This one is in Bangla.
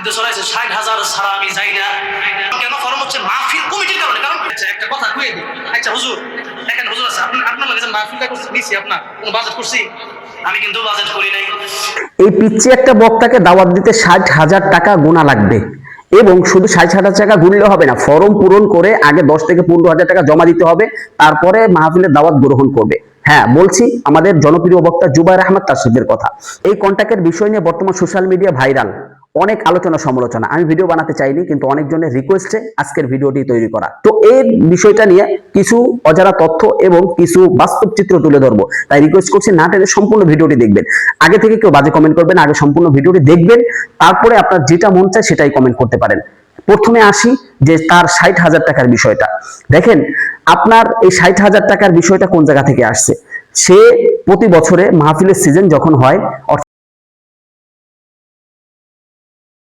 বিরুদ্ধে চলাইছে ৬০,০০০ ছাড়া আমি যাই না। কেন? কারণ হচ্ছে মাহফিল কমিটির কারণে। কারণ একটা কথা কয়ে দিই, আচ্ছা হুজুর দেখেন, হুজুর আছে আপনার লাগে মাহফিলটা নিছি, আপনার কোনো বাজেট করছি? আমি কিন্তু বাজেট করি নাই। এই পিচ্ছি একটা বক্তাকে দাওয়াত দিতে ৬০,০০০ টাকা গোনা লাগবে, এবং শুধু ৬০,০০০ টাকা গুনলে হবে না, ফর্ম পূরণ করে আগে ১০ থেকে ১৫,০০০ টাকা জমা দিতে হবে, তারপরে মাহফিলের দাওয়াত গ্রহণ করবে। হ্যাঁ, বলছি আমাদের জনপ্রিয় বক্তা জুবায়ের আহমদ তাসরিফের কথা। এই কন্টাক্টের বিষয় নিয়ে বর্তমান সোশ্যাল মিডিয়া ভাইরাল, অনেক আলোচনা সমালোচনা। আমি ভিডিও বানাতে চাইনি, কিন্তু অনেকজনের রিকোয়েস্টে আজকের ভিডিওটি তৈরি করা। তো এই বিষয়টা নিয়ে কিছু অজানা তথ্য এবং কিছু বাস্তব চিত্র তুলে ধরবো, তাই রিকোয়েস্ট করছি না টেনে সম্পূর্ণ ভিডিওটি দেখবেন। আগে থেকে কেউ বাজে কমেন্ট করবেন, আগে সম্পূর্ণ ভিডিওটি দেখবেন, তারপরে আপনার যেটা মন চায় সেটাই কমেন্ট করতে পারেন। প্রথমে আসি যে তার ৬০,০০০ টাকার বিষয়টা। দেখেন, আপনার এই ৬০,০০০ টাকার বিষয়টা কোন জায়গা থেকে আসছে। সে প্রতি বছরে মাহফিলের সিজন যখন হয়, অর্থাৎ